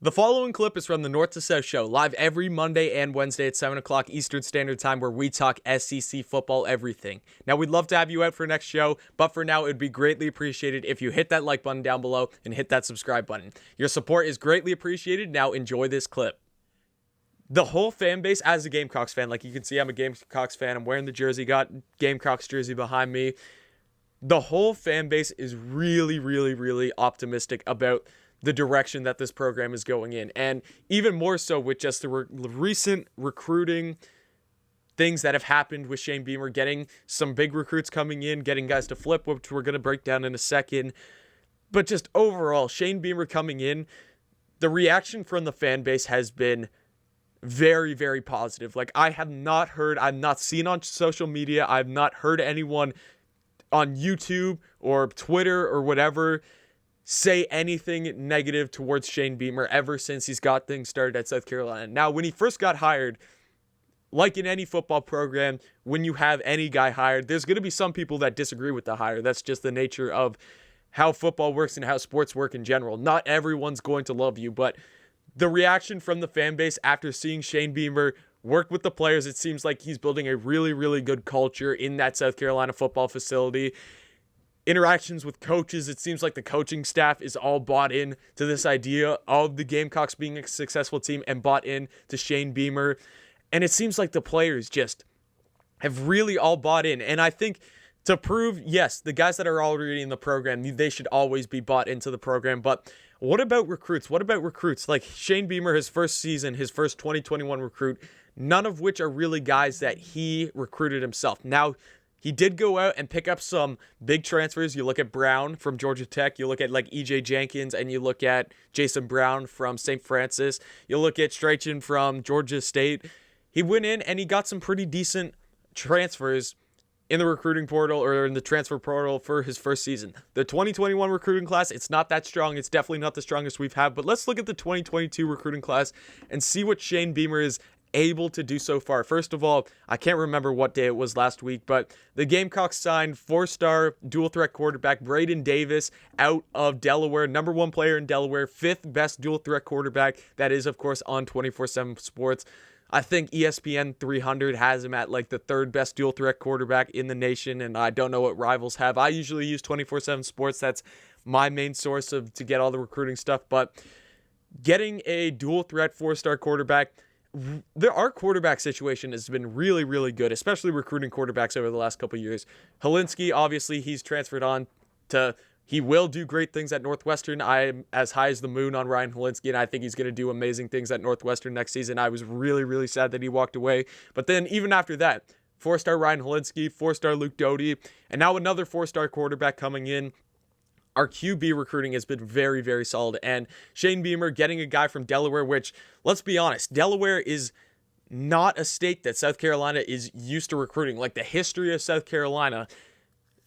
The following clip is from the North to South Show, live every Monday and Wednesday at 7 o'clock Eastern Standard Time, where we talk SEC football everything. Now, we'd love to have you out for next show, but for now, it would be greatly appreciated if you hit that like button down below and hit that subscribe button. Your support is greatly appreciated. Now, enjoy this clip. The whole fan base, as a Gamecocks fan, like you can see, I'm a Gamecocks fan. I'm wearing the jersey, got Gamecocks jersey behind me. The whole fan base is really optimistic about the direction that this program is going in. And even more so with just the recent recruiting things that have happened with Shane Beamer, getting some big recruits coming in, getting guys to flip, which we're going to break down in a second. But just overall, Shane Beamer coming in, the reaction from the fan base has been very positive. Like, I've not seen on social media, I've not heard anyone on YouTube or Twitter or whatever say anything negative towards Shane Beamer ever since he's got things started at South Carolina. Now, when he first got hired, like in any football program, when you have any guy hired, there's going to be some people that disagree with the hire. That's just the nature of how football works and how sports work in general. Not everyone's going to love you, but the reaction from the fan base after seeing Shane Beamer work with the players, it seems like he's building a really good culture in that South Carolina football facility. Interactions with coaches, it seems like the coaching staff is all bought in to this idea of the Gamecocks being a successful team and bought in to Shane Beamer. And it seems like the players just have really all bought in. And I think to prove, yes, the guys that are already in the program, they should always be bought into the program. But what about recruits? Like Shane Beamer, his first season, his first 2021 recruit, none of which are really guys that he recruited himself. Now, he did go out and pick up some big transfers. You look at Brown from Georgia Tech. You look at like E.J. Jenkins, and you look at Jason Brown from St. Francis. You look at Strachan from Georgia State. He went in and he got some pretty decent transfers in the recruiting portal or in the transfer portal for his first season. The 2021 recruiting class, it's not that strong. It's definitely not the strongest we've had. But let's look at the 2022 recruiting class and see what Shane Beamer is able to do so far. First of all, I can't remember what day it was last week, but the Gamecocks signed 4-star dual threat quarterback Braden Davis out of Delaware, number 1 player in Delaware, 5th best dual threat quarterback. That is, of course, on 24/7 Sports. I think ESPN 300 has him at like the 3rd best dual threat quarterback in the nation, and I don't know what rivals have. I usually use 24/7 Sports. That's my main source to get all the recruiting stuff, but getting a dual threat 4-star quarterback, our quarterback situation has been really good, especially recruiting quarterbacks over the last couple of years. Helinski, obviously, he's transferred on to, he will do great things at Northwestern. I'm as high as the moon on Ryan Helinski, and I think he's going to do amazing things at Northwestern next season. I was really sad that he walked away. But then even after that, 4-star Ryan Helinski, 4-star Luke Doty, and now another 4-star quarterback coming in. Our QB recruiting has been very solid. And Shane Beamer getting a guy from Delaware, which, let's be honest, Delaware is not a state that South Carolina is used to recruiting. Like, the history of South Carolina,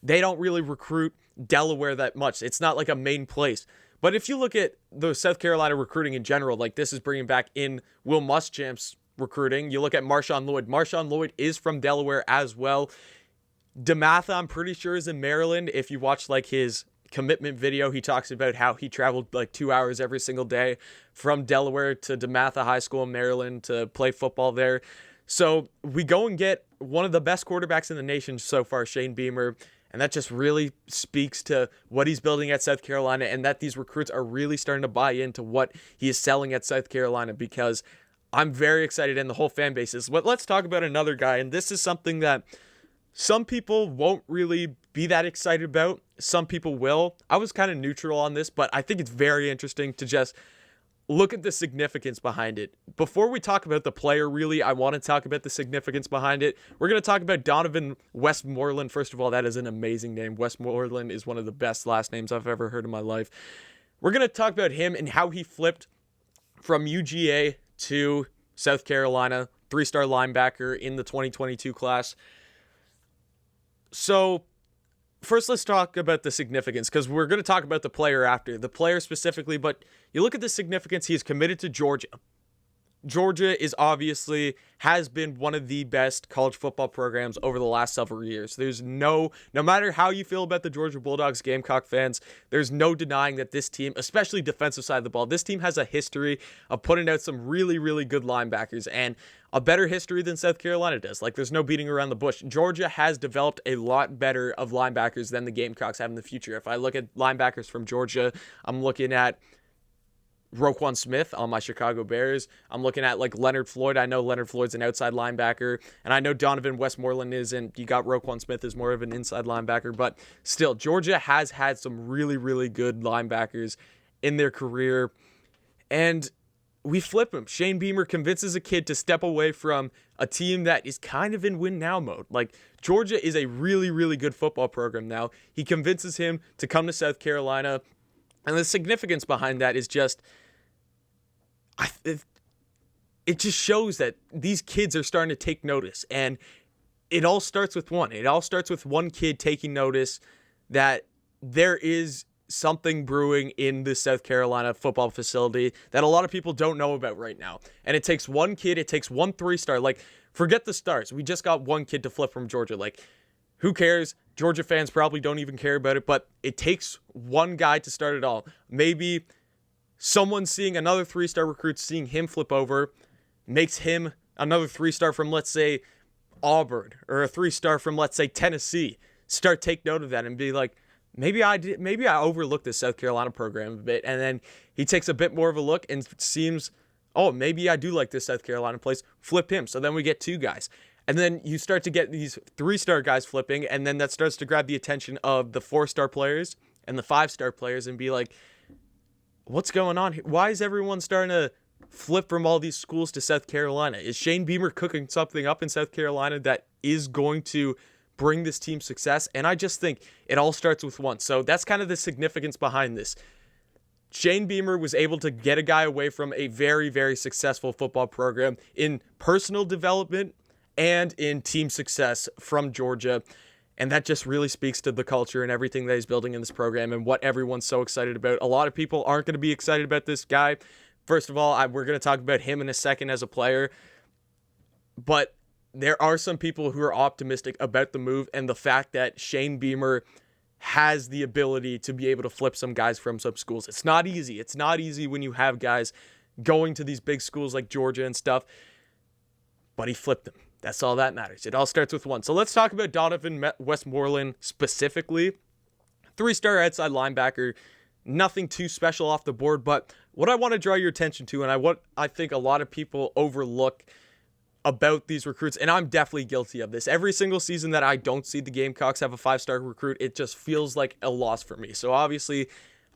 they don't really recruit Delaware that much. It's not like a main place. But if you look at the South Carolina recruiting in general, like this is bringing back in Will Muschamp's recruiting. You look at Marshawn Lloyd. Marshawn Lloyd is from Delaware as well. DeMatha, I'm pretty sure, is in Maryland. If you watch like his commitment video, he talks about how he traveled like 2 hours every single day from Delaware to DeMatha High School in Maryland to play football there. So we go and get one of the best quarterbacks in the nation so far, Shane Beamer, and that just really speaks to what he's building at South Carolina and that these recruits are really starting to buy into what he is selling at South Carolina, because I'm very excited and the whole fan base is. But let's talk about another guy, and this is something that some people won't really be that excited about. Some people will. I was kind of neutral on this, but I think it's very interesting to just look at the significance behind it. Before we talk about the player, really, I want to talk about the significance behind it. We're going to talk about Donovan Westmoreland. First of all, that is an amazing name. Westmoreland is one of the best last names I've ever heard in my life. We're going to talk about him and how he flipped from UGA to South Carolina, 3-star linebacker in the 2022 class. So first, let's talk about the significance, because we're going to talk about the player after. The player specifically, but you look at the significance. He is committed to Georgia. Georgia has been one of the best college football programs over the last several years. There's no matter how you feel about the Georgia Bulldogs, Gamecock fans, there's no denying that this team, especially defensive side of the ball, this team has a history of putting out some really, really good linebackers, and a better history than South Carolina does. Like, there's no beating around the bush. Georgia has developed a lot better of linebackers than the Gamecocks have in the future. If I look at linebackers from Georgia, I'm looking at Roquan Smith on my Chicago Bears. I'm looking at like Leonard Floyd. I know Leonard Floyd's an outside linebacker, and I know Donovan Westmoreland isn't. You got Roquan Smith as more of an inside linebacker, but still, Georgia has had some really, really good linebackers in their career, and we flip him. Shane Beamer convinces a kid to step away from a team that is kind of in win now mode. Like, Georgia is a really, really good football program now. He convinces him to come to South Carolina, and the significance behind that is just, it just shows that these kids are starting to take notice, and it all starts with one. It all starts with one kid taking notice that there is something brewing in the South Carolina football facility that a lot of people don't know about right now. And it takes one kid, it takes one 3-star. Like, forget the stars. We just got one kid to flip from Georgia. Like, who cares? Georgia fans probably don't even care about it, but it takes one guy to start it all. Maybe someone seeing another 3-star recruit, seeing him flip over, makes him another 3-star from, let's say, Auburn, or a 3-star from, let's say, Tennessee, take note of that and be like, maybe I overlooked this South Carolina program a bit. And then he takes a bit more of a look and seems, oh, maybe I do like this South Carolina place, flip him. So then we get 2 guys. And then you start to get these 3-star guys flipping, and then that starts to grab the attention of the 4-star players and the 5-star players and be like, what's going on here? Why is everyone starting to flip from all these schools to South Carolina? Is Shane Beamer cooking something up in South Carolina that is going to bring this team success? And I just think it all starts with one. So that's kind of the significance behind this. Shane Beamer was able to get a guy away from a very, very successful football program in personal development and in team success from Georgia. And that just really speaks to the culture and everything that he's building in this program and what everyone's so excited about. A lot of people aren't going to be excited about this guy. First of all, we're going to talk about him in a second as a player. But there are some people who are optimistic about the move and the fact that Shane Beamer has the ability to be able to flip some guys from some schools. It's not easy. It's not easy when you have guys going to these big schools like Georgia and stuff. But he flipped them. That's all that matters. It all starts with one. So let's talk about Donovan Westmoreland specifically. 3-star outside linebacker. Nothing too special off the board. But what I want to draw your attention to, and what I think a lot of people overlook about these recruits, and I'm definitely guilty of this. Every single season that I don't see the Gamecocks have a 5-star recruit, it just feels like a loss for me. So obviously,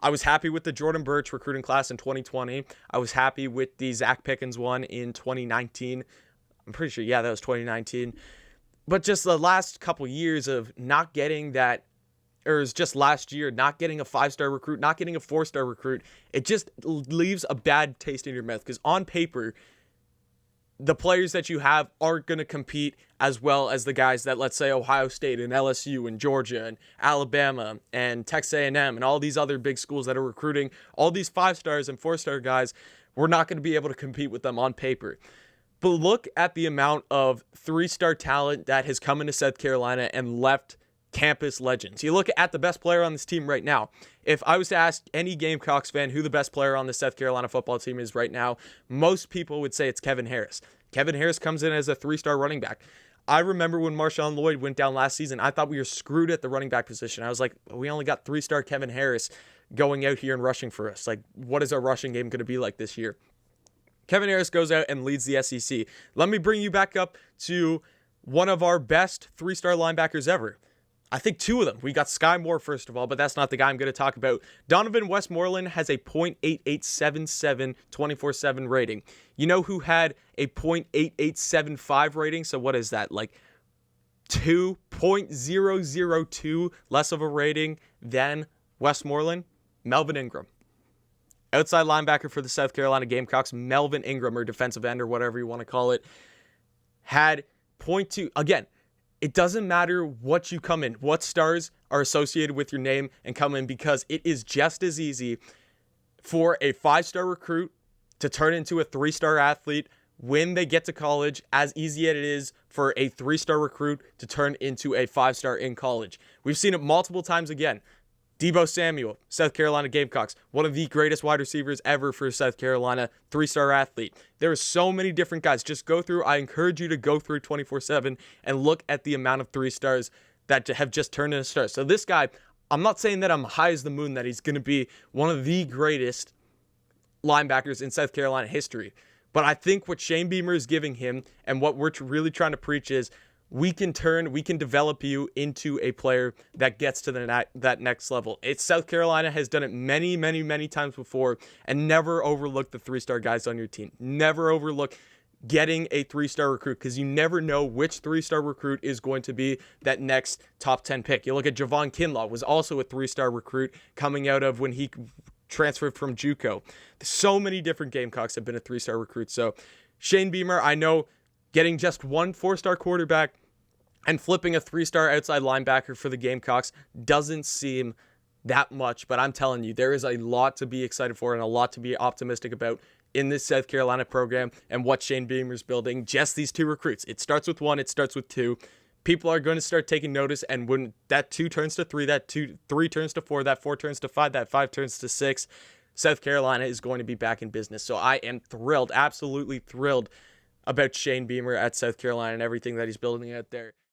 I was happy with the Jordan Birch recruiting class in 2020. I was happy with the Zach Pickens one in 2019. I'm pretty sure, that was 2019. But just the last couple years of not getting that, or it was just last year, not getting a 5-star recruit, not getting a 4-star recruit, it just leaves a bad taste in your mouth. Because on paper, the players that you have aren't going to compete as well as the guys that, let's say, Ohio State and LSU and Georgia and Alabama and Texas A&M and all these other big schools that are recruiting all these 5-stars and 4-star guys. We're not going to be able to compete with them on paper. But look at the amount of 3-star talent that has come into South Carolina and left campus legends. You look at the best player on this team right now. If I was to ask any Gamecocks fan who the best player on the South Carolina football team is right now, most people would say it's Kevin Harris. Kevin Harris comes in as a 3-star running back. I remember when Marshawn Lloyd went down last season, I thought we were screwed at the running back position. I was like, we only got 3-star Kevin Harris going out here and rushing for us. Like, what is our rushing game going to be like this year? Kevin Harris goes out and leads the SEC. Let me bring you back up to one of our best 3-star linebackers ever. I think 2 of them. We got Sky Moore, first of all, but that's not the guy I'm going to talk about. Donovan Westmoreland has a .8877 24/7 rating. You know who had a .8875 rating? So what is that? Like 2.002 less of a rating than Westmoreland? Melvin Ingram. Outside linebacker for the South Carolina Gamecocks, Melvin Ingram, or defensive end, or whatever you want to call it, had .2. Again, it doesn't matter what you come in, what stars are associated with your name and come in, because it is just as easy for a 5-star recruit to turn into a 3-star athlete when they get to college, as easy as it is for a 3-star recruit to turn into a 5-star in college. We've seen it multiple times again. Deebo Samuel, South Carolina Gamecocks, one of the greatest wide receivers ever for South Carolina, 3-star athlete. There are so many different guys. Just go through. I encourage you to go through 24/7 and look at the amount of 3-stars that have just turned into stars. So this guy, I'm not saying that I'm high as the moon that he's going to be one of the greatest linebackers in South Carolina history. But I think what Shane Beamer is giving him and what we're really trying to preach is we can develop you into a player that gets to that next level. South Carolina has done it many, many, many times before, and never overlook the 3-star guys on your team. Never overlook getting a 3-star recruit, because you never know which 3-star recruit is going to be that next top 10 pick. You look at Javon Kinlaw, was also a 3-star recruit coming out of when he transferred from JUCO. So many different Gamecocks have been a 3-star recruit. So Shane Beamer, I know getting just one 4-star quarterback and flipping a 3-star outside linebacker for the Gamecocks doesn't seem that much, but I'm telling you, there is a lot to be excited for and a lot to be optimistic about in this South Carolina program and what Shane Beamer's building. Just these 2 recruits. It starts with 1, it starts with 2. People are going to start taking notice, and when that 2 turns to 3, that 3 turns to 4, that 4 turns to 5, that 5 turns to 6, South Carolina is going to be back in business. So I am thrilled, absolutely thrilled about Shane Beamer at South Carolina and everything that he's building out there.